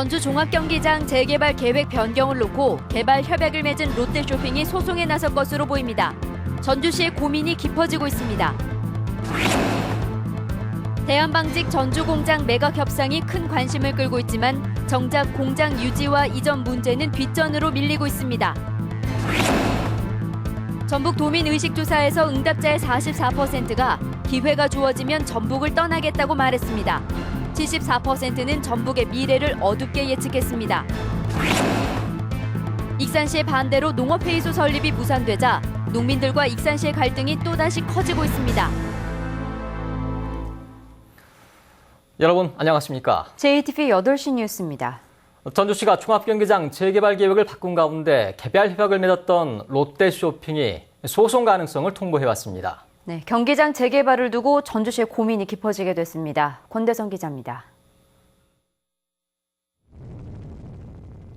전주 종합경기장 재개발 계획 변경을 놓고 개발 협약을 맺은 롯데쇼핑이 소송에 나설 것으로 보입니다. 전주시의 고민이 깊어지고 있습니다. 대한방직 전주공장 매각 협상이 큰 관심을 끌고 있지만 정작 공장 유지와 이전 문제는 뒷전으로 밀리고 있습니다. 전북 도민의식조사에서 응답자의 44%가 기회가 주어지면 전북을 떠나겠다고 말했습니다. 74%는 전북의 미래를 어둡게 예측했습니다. 익산시의 반대로 농업회의소 설립이 무산되자 농민들과 익산시의 갈등이 또다시 커지고 있습니다. 여러분 안녕하십니까? JTV 8시 뉴스입니다. 전주시가 종합경기장 재개발 계획을 바꾼 가운데 개발 협약을 맺었던 롯데쇼핑이 소송 가능성을 통보해왔습니다. 네, 경기장 재개발을 두고 전주시의 고민이 깊어지게 됐습니다. 권대성 기자입니다.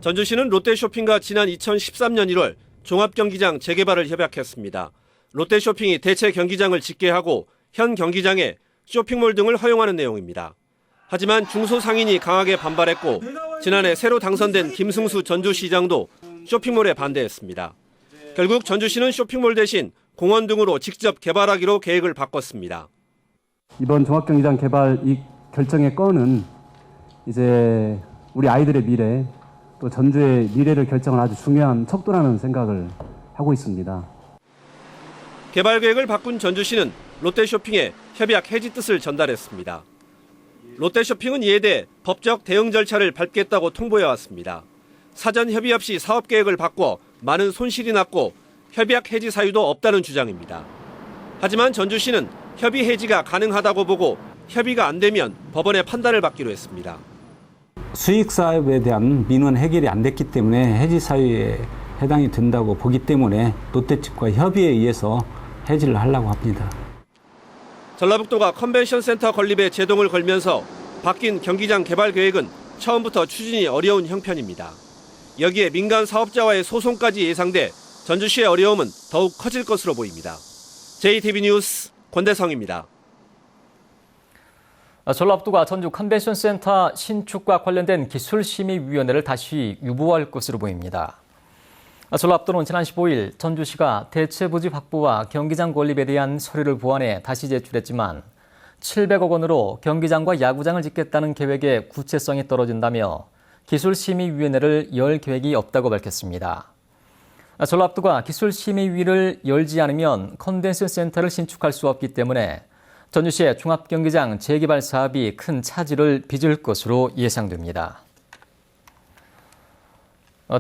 전주시는 롯데쇼핑과 지난 2013년 1월 종합경기장 재개발을 협약했습니다. 롯데쇼핑이 대체 경기장을 짓게 하고 현 경기장에 쇼핑몰 등을 허용하는 내용입니다. 하지만 중소상인이 강하게 반발했고 지난해 새로 당선된 김승수 전주시장도 쇼핑몰에 반대했습니다. 결국 전주시는 쇼핑몰 대신 공원 등으로 직접 개발하기로 계획을 바꿨습니다. 이번 종합경기장 개발 이 결정의 건은 이제 우리 아이들의 미래, 또 전주의 미래를 결정할 아주 중요한 척도라는 생각을 하고 있습니다. 개발 계획을 바꾼 전주시는 롯데쇼핑에 협약 해지 뜻을 전달했습니다. 롯데쇼핑은 이에 대해 법적 대응 절차를 밟겠다고 통보해왔습니다. 사전 협의 없이 사업 계획을 바꿔 많은 손실이 났고 협약 해지 사유도 없다는 주장입니다. 하지만 전주시는 협의 해지가 가능하다고 보고 협의가 안 되면 법원의 판단을 받기로 했습니다. 수익 사업에 대한 민원 해결이 안 됐기 때문에 해지 사유에 해당이 된다고 보기 때문에 롯데 측과 협의에 의해서 해지를 하려고 합니다. 전라북도가 컨벤션 센터 건립에 제동을 걸면서 바뀐 경기장 개발 계획은 처음부터 추진이 어려운 형편입니다. 여기에 민간 사업자와의 소송까지 예상돼 전주시의 어려움은 더욱 커질 것으로 보입니다. JTV 뉴스 권대성입니다. 전라북도가 전주 컨벤션 센터 신축과 관련된 기술심의위원회를 다시 유보할 것으로 보입니다. 전라북도는 지난 15일 전주시가 대체 부지 확보와 경기장 건립에 대한 서류를 보완해 다시 제출했지만 700억 원으로 경기장과 야구장을 짓겠다는 계획의 구체성이 떨어진다며 기술심의위원회를 열 계획이 없다고 밝혔습니다. 전라북도가 기술심의위를 열지 않으면 컨벤션 센터를 신축할 수 없기 때문에 전주시의 종합경기장 재개발 사업이 큰 차질을 빚을 것으로 예상됩니다.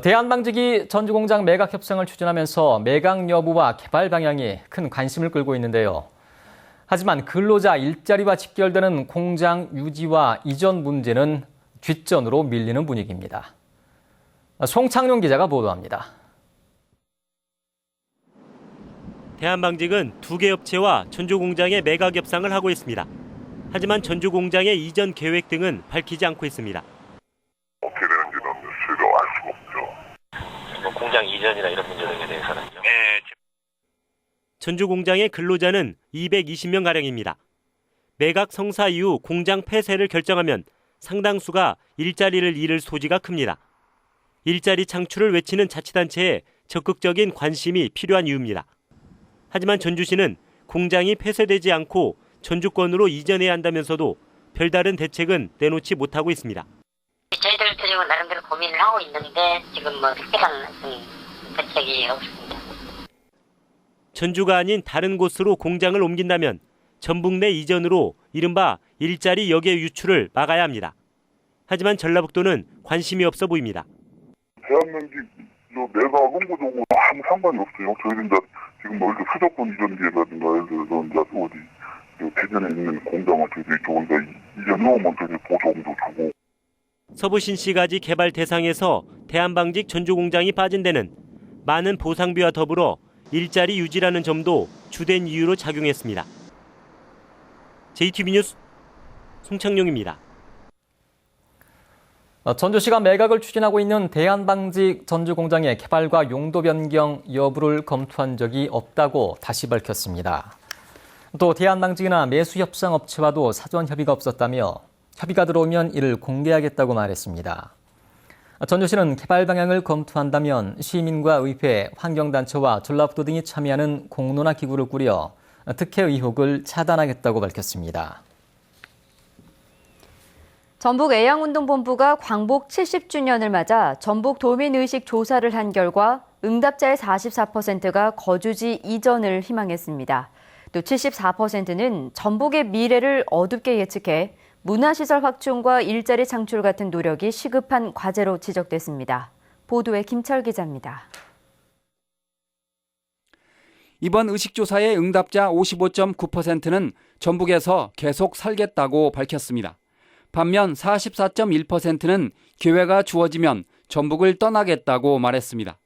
대한방직이 전주공장 매각 협상을 추진하면서 매각 여부와 개발 방향이 큰 관심을 끌고 있는데요. 하지만 근로자 일자리와 직결되는 공장 유지와 이전 문제는 뒷전으로 밀리는 분위기입니다. 송창룡 기자가 보도합니다. 대한방직은 2개 업체와 전주공장의 매각 협상을 하고 있습니다. 하지만 전주공장의 이전 계획 등은 밝히지 않고 있습니다. 어떻게 되는지는 저희가 알 수가 없죠. 공장 이전이나 이런 문제 등에 대해서는요? 네. 전주공장의 근로자는 220명가량입니다. 매각 성사 이후 공장 폐쇄를 결정하면 상당수가 일자리를 잃을 소지가 큽니다. 일자리 창출을 외치는 자치단체에 적극적인 관심이 필요한 이유입니다. 하지만 전주시는 공장이 폐쇄되지 않고 전주권으로 이전해야 한다면서도 별다른 대책은 내놓지 못하고 있습니다. 저희들 표정은 나름대로 고민을 하고 있는데 지금 특별한 대책이 없습니다. 전주가 아닌 다른 곳으로 공장을 옮긴다면 전북 내 이전으로 이른바 일자리 역의 유출을 막아야 합니다. 하지만 전라북도는 관심이 없어 보입니다. 대한민국 내가 홍보적으로 아무 상관이 없어요. 저희는 이제 지금 이렇게 수도권 이전기라든가 예를 들어서 이제 어디 대전에 있는 공장을 저희들이 조금 더 이전해오면 저희 보조금도 주고. 서부신시가지 개발 대상에서 대한방직 전주공장이 빠진 데는 많은 보상비와 더불어 일자리 유지라는 점도 주된 이유로 작용했습니다. JTV 뉴스 송창룡입니다. 전주시가 매각을 추진하고 있는 대한방직 전주공장의 개발과 용도 변경 여부를 검토한 적이 없다고 다시 밝혔습니다. 또 대한방직이나 매수협상업체와도 사전 협의가 없었다며 협의가 들어오면 이를 공개하겠다고 말했습니다. 전주시는 개발 방향을 검토한다면 시민과 의회, 환경단체와 전라북도 등이 참여하는 공론화 기구를 꾸려 특혜 의혹을 차단하겠다고 밝혔습니다. 전북애양운동본부가 광복 70주년을 맞아 전북 도민의식 조사를 한 결과 응답자의 44%가 거주지 이전을 희망했습니다. 또 74%는 전북의 미래를 어둡게 예측해 문화시설 확충과 일자리 창출 같은 노력이 시급한 과제로 지적됐습니다. 보도에 김철 기자입니다. 이번 의식조사의 응답자 55.9%는 전북에서 계속 살겠다고 밝혔습니다. 반면 44.1%는 기회가 주어지면 전북을 떠나겠다고 말했습니다.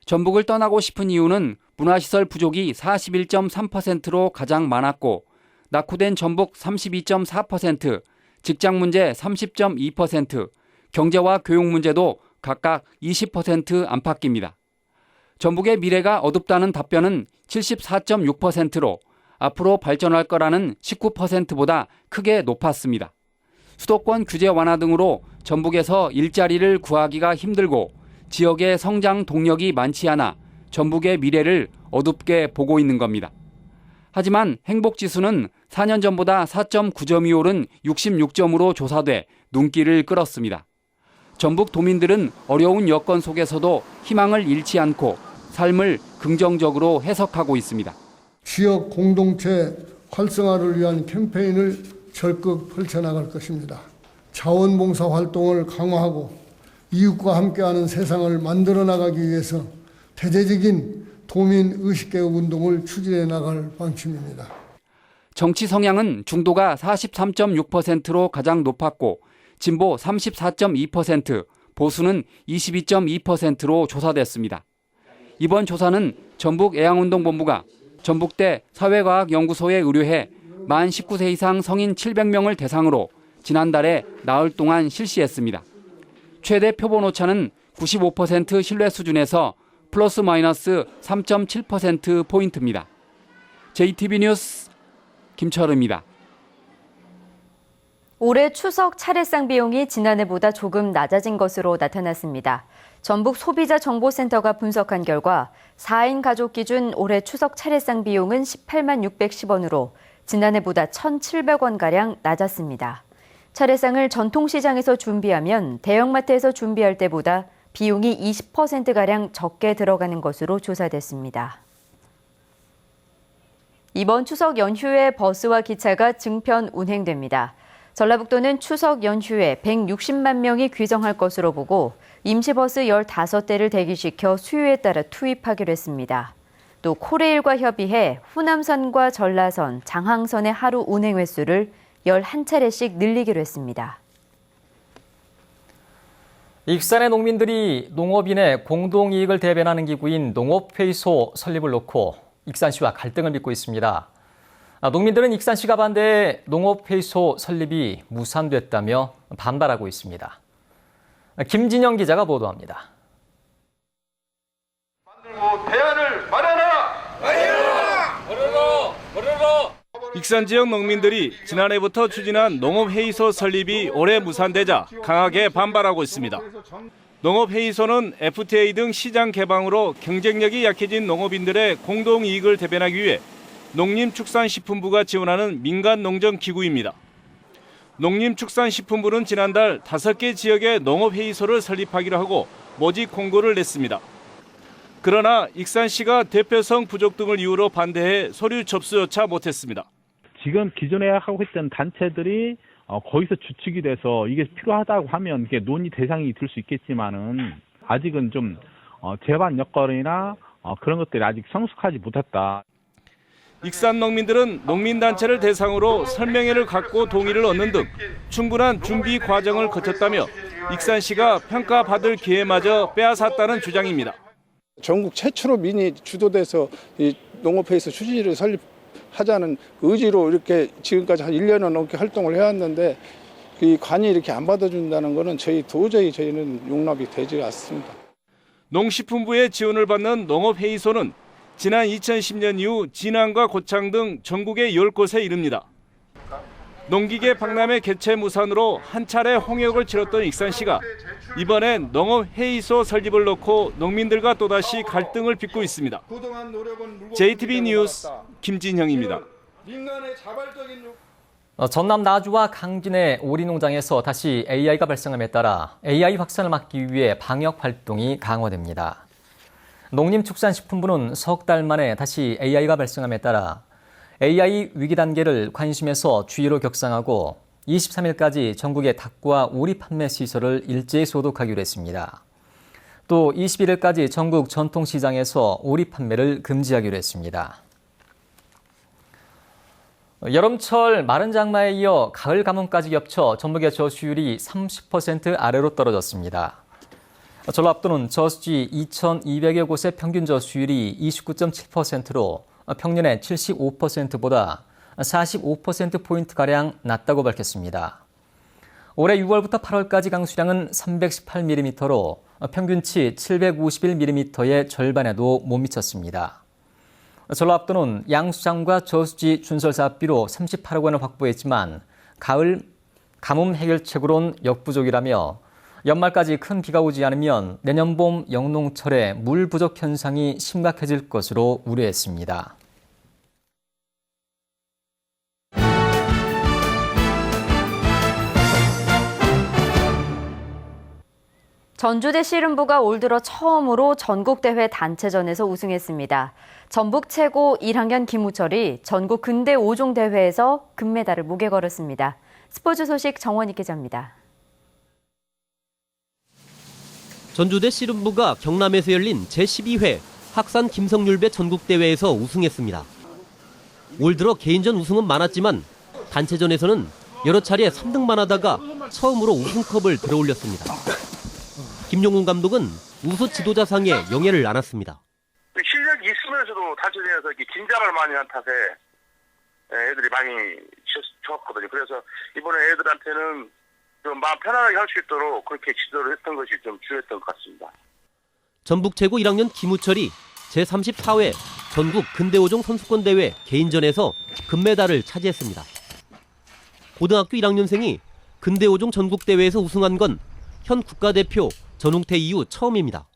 전북을 떠나고 싶은 이유는 문화시설 부족이 41.3%로 가장 많았고 낙후된 전북 32.4%, 직장 문제 30.2%, 경제와 교육 문제도 각각 20% 안팎입니다. 전북의 미래가 어둡다는 답변은 74.6%로 앞으로 발전할 거라는 19%보다 크게 높았습니다. 수도권 규제 완화 등으로 전북에서 일자리를 구하기가 힘들고 지역의 성장 동력이 많지 않아 전북의 미래를 어둡게 보고 있는 겁니다. 하지만 행복지수는 4년 전보다 4.9점이 오른 66점으로 조사돼 눈길을 끌었습니다. 전북 도민들은 어려운 여건 속에서도 희망을 잃지 않고 삶을 긍정적으로 해석하고 있습니다. 지역 공동체 활성화를 위한 캠페인을 적극 펼쳐나갈 것입니다. 자원봉사 활동을 강화하고 이웃과 함께하는 세상을 만들어 나가기 위해서 대대적인 도민의식개혁 운동을 추진해 나갈 방침입니다. 정치 성향은 중도가 43.6%로 가장 높았고 진보 34.2%, 보수는 22.2%로 조사됐습니다. 이번 조사는 전북애양운동본부가 전북대 사회과학연구소에 의뢰해 만 19세 이상 성인 700명을 대상으로 지난달에 나흘 동안 실시했습니다. 최대 표본 오차는 95% 신뢰 수준에서 플러스 마이너스 3.7%포인트입니다. JTB 뉴스 김철우입니다. 올해 추석 차례상 비용이 지난해보다 조금 낮아진 것으로 나타났습니다. 전북 소비자정보센터가 분석한 결과 4인 가족 기준 올해 추석 차례상 비용은 18만 610원으로 지난해보다 1,700원가량 낮았습니다. 차례상을 전통시장에서 준비하면 대형마트에서 준비할 때보다 비용이 20%가량 적게 들어가는 것으로 조사됐습니다. 이번 추석 연휴에 버스와 기차가 증편 운행됩니다. 전라북도는 추석 연휴에 160만 명이 귀정할 것으로 보고 임시버스 15대를 대기시켜 수요에 따라 투입하기로 했습니다. 또 코레일과 협의해 후남선과 전라선, 장항선의 하루 운행 횟수를 11차례씩 늘리기로 했습니다. 익산의 농민들이 농업인의 공동이익을 대변하는 기구인 농업회의소 설립을 놓고 익산시와 갈등을 빚고 있습니다. 농민들은 익산시가 반대해 농업회의소 설립이 무산됐다며 반발하고 있습니다. 김진영 기자가 보도합니다. 만들고 대안을 마련하라! 익산 지역 농민들이 지난해부터 추진한 농업회의소 설립이 올해 무산되자 강하게 반발하고 있습니다. 농업회의소는 FTA 등 시장 개방으로 경쟁력이 약해진 농업인들의 공동이익을 대변하기 위해 농림축산식품부가 지원하는 민간 농정기구입니다. 농림축산식품부는 지난달 5개 지역에 농업회의소를 설립하기로 하고 모집 공고를 냈습니다. 그러나 익산시가 대표성 부족 등을 이유로 반대해 서류 접수조차 못했습니다. 지금 기존에 하고 있던 단체들이 거기서 주축이 돼서 이게 필요하다고 하면 이게 논의 대상이 될 수 있겠지만은 아직은 좀 제반 여건이나 그런 것들이 아직 성숙하지 못했다. 익산 농민들은 농민단체를 대상으로 설명회를 갖고 동의를 얻는 등 충분한 준비 과정을 거쳤다며 익산시가 평가받을 기회마저 빼앗았다는 주장입니다. 전국 최초로 민이 주도돼서 이 농업회의소 추진을 설립하자는 의지로 이렇게 지금까지 한 1년을 넘게 활동을 해왔는데 이 관이 이렇게 안 받아준다는 것은 도저히 저희는 용납이 되지 않습니다. 농식품부의 지원을 받는 농업회의소는 지난 2010년 이후 진안과 고창 등 전국의 10곳에 이릅니다. 농기계 박람회 개최 무산으로 한 차례 홍역을 치렀던 익산시가 이번엔 농업회의소 설립을 놓고 농민들과 또다시 갈등을 빚고 있습니다. JTB 뉴스 김진형입니다. 전남 나주와 강진의 오리농장에서 다시 AI가 발생함에 따라 AI 확산을 막기 위해 방역 활동이 강화됩니다. 농림축산식품부는 석 달 만에 다시 AI가 발생함에 따라 AI 위기 단계를 관심에서 주의로 격상하고 23일까지 전국의 닭과 오리 판매 시설을 일제히 소독하기로 했습니다. 또 21일까지 전국 전통시장에서 오리 판매를 금지하기로 했습니다. 여름철 마른 장마에 이어 가을 가뭄까지 겹쳐 전북의 저수율이 30% 아래로 떨어졌습니다. 전라북도는 저수지 2,200여 곳의 평균 저수율이 29.7%로 평년의 75%보다 45%포인트가량 낮다고 밝혔습니다. 올해 6월부터 8월까지 강수량은 318mm로 평균치 751mm의 절반에도 못 미쳤습니다. 전라북도는 양수장과 저수지 준설사업비로 38억 원을 확보했지만 가을 가뭄 해결책으론 역부족이라며 연말까지 큰 비가 오지 않으면 내년 봄 영농철에 물 부족 현상이 심각해질 것으로 우려했습니다. 전주대 씨름부가 올 들어 처음으로 전국대회 단체전에서 우승했습니다. 전북 최고 1학년 김우철이 전국 근대 5종 대회에서 금메달을 목에 걸었습니다. 스포츠 소식 정원희 기자입니다. 전주대 씨름부가 경남에서 열린 제12회 학산 김성률배 전국대회에서 우승했습니다. 올 들어 개인전 우승은 많았지만 단체전에서는 여러 차례 3등만 하다가 처음으로 우승컵을 들어올렸습니다. 김용훈 감독은 우수 지도자상에 영예를 안았습니다. 실력이 있으면서도 단체전에서 이렇게 긴장을 많이 한 탓에 애들이 많이 졌거든요. 그래서 이번에 애들한테는 좀 마음 편안하게 할 수 있도록 그렇게 지도를 했던 것이 좀 중요했던 것 같습니다. 전북 최고 1학년 김우철이 제34회 전국 근대 5종 선수권대회 개인전에서 금메달을 차지했습니다. 고등학교 1학년생이 근대 5종 전국대회에서 우승한 건 현 국가대표 전웅태 이후 처음입니다.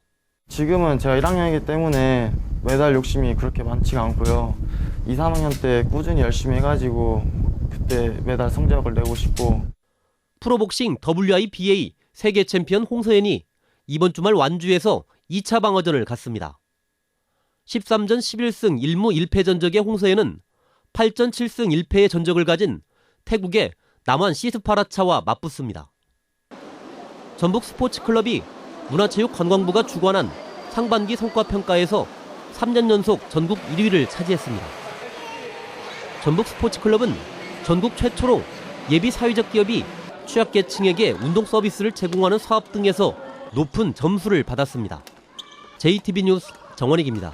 지금은 제가 1학년이기 때문에 메달 욕심이 그렇게 많지가 않고요. 2, 3학년 때 꾸준히 열심히 해가지고 그때 메달 성적을 내고 싶고. 프로복싱 WIBA 세계 챔피언 홍서연이 이번 주말 완주에서 2차 방어전을 갔습니다. 13전 11승 1무 1패 전적의 홍서연은 8전 7승 1패의 전적을 가진 태국의 남한 시스파라차와 맞붙습니다. 전북 스포츠클럽이 문화체육관광부가 주관한 상반기 성과평가에서 3년 연속 전국 1위를 차지했습니다. 전북 스포츠클럽은 전국 최초로 예비 사회적 기업이 취약계층에게 운동 서비스를 제공하는 사업 등에서 높은 점수를 받았습니다. JTB 뉴스 정원익입니다.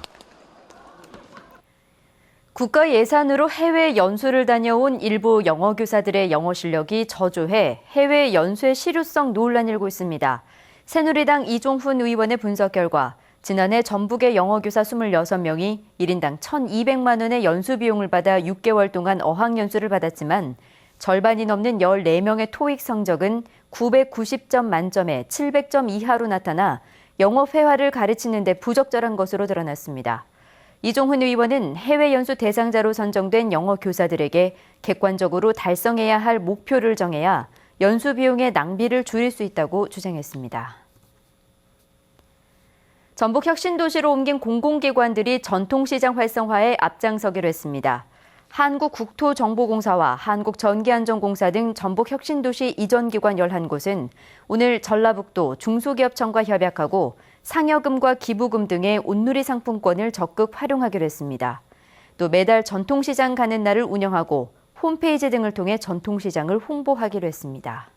국가 예산으로 해외 연수를 다녀온 일부 영어 교사들의 영어 실력이 저조해 해외 연수의 실효성 논란이 일고 있습니다. 새누리당 이종훈 의원의 분석 결과 지난해 전북의 영어 교사 26명이 1인당 1,200만 원의 연수 비용을 받아 6개월 동안 어학연수를 받았지만 절반이 넘는 14명의 토익 성적은 990점 만점에 700점 이하로 나타나 영어 회화를 가르치는 데 부적절한 것으로 드러났습니다. 이종훈 의원은 해외 연수 대상자로 선정된 영어 교사들에게 객관적으로 달성해야 할 목표를 정해야 연수 비용의 낭비를 줄일 수 있다고 주장했습니다. 전북 혁신도시로 옮긴 공공기관들이 전통시장 활성화에 앞장서기로 했습니다. 한국국토정보공사와 한국전기안전공사 등 전북 혁신도시 이전기관 11곳은 오늘 전라북도 중소기업청과 협약하고 상여금과 기부금 등의 온누리 상품권을 적극 활용하기로 했습니다. 또 매달 전통시장 가는 날을 운영하고 홈페이지 등을 통해 전통시장을 홍보하기로 했습니다.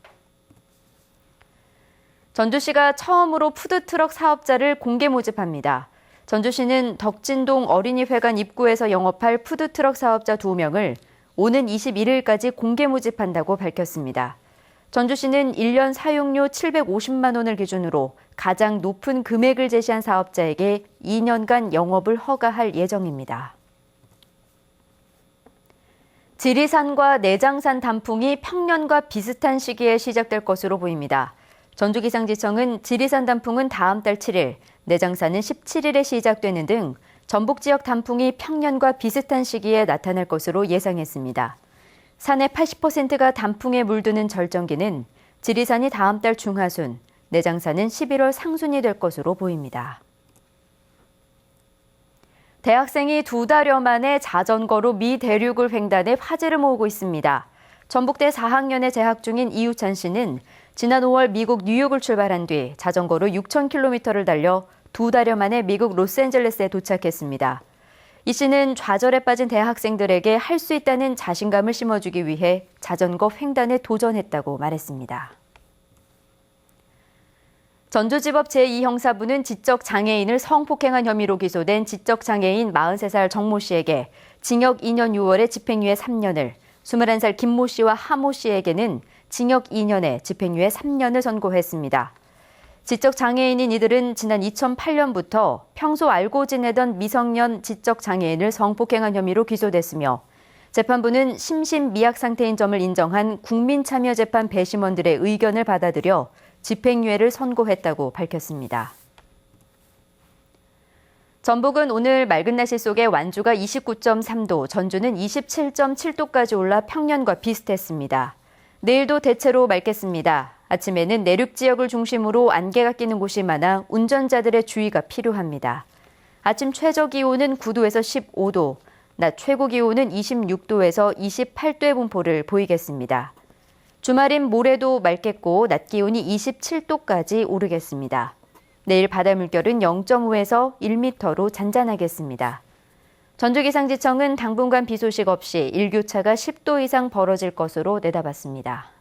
전주시가 처음으로 푸드트럭 사업자를 공개 모집합니다. 전주시는 덕진동 어린이회관 입구에서 영업할 푸드트럭 사업자 2명을 오는 21일까지 공개 모집한다고 밝혔습니다. 전주시는 1년 사용료 750만 원을 기준으로 가장 높은 금액을 제시한 사업자에게 2년간 영업을 허가할 예정입니다. 지리산과 내장산 단풍이 평년과 비슷한 시기에 시작될 것으로 보입니다. 전주기상지청은 지리산 단풍은 다음 달 7일, 내장산은 17일에 시작되는 등 전북 지역 단풍이 평년과 비슷한 시기에 나타날 것으로 예상했습니다. 산의 80%가 단풍에 물드는 절정기는 지리산이 다음 달 중하순, 내장산은 11월 상순이 될 것으로 보입니다. 대학생이 2달여 만에 자전거로 미 대륙을 횡단해 화제를 모으고 있습니다. 전북대 4학년에 재학 중인 이우찬 씨는 지난 5월 미국 뉴욕을 출발한 뒤 자전거로 6,000km를 달려 2달여 만에 미국 로스앤젤레스에 도착했습니다. 이 씨는 좌절에 빠진 대학생들에게 할 수 있다는 자신감을 심어주기 위해 자전거 횡단에 도전했다고 말했습니다. 전주지법 제2형사부는 지적장애인을 성폭행한 혐의로 기소된 지적장애인 43살 정모 씨에게 징역 2년 6월에 집행유예 3년을, 21살 김모 씨와 하모 씨에게는 징역 2년에 집행유예 3년을 선고했습니다. 지적장애인인 이들은 지난 2008년부터 평소 알고 지내던 미성년 지적장애인을 성폭행한 혐의로 기소됐으며 재판부는 심신미약 상태인 점을 인정한 국민참여재판 배심원들의 의견을 받아들여 집행유예를 선고했다고 밝혔습니다. 전북은 오늘 맑은 날씨 속에 완주가 29.3도, 전주는 27.7도까지 올라 평년과 비슷했습니다. 내일도 대체로 맑겠습니다. 아침에는 내륙 지역을 중심으로 안개가 끼는 곳이 많아 운전자들의 주의가 필요합니다. 아침 최저 기온은 9도에서 15도, 낮 최고 기온은 26도에서 28도의 분포를 보이겠습니다. 주말인 모레도 맑겠고 낮 기온이 27도까지 오르겠습니다. 내일 바다 물결은 0.5에서 1m로 잔잔하겠습니다. 전주기상지청은 당분간 비 소식 없이 일교차가 10도 이상 벌어질 것으로 내다봤습니다.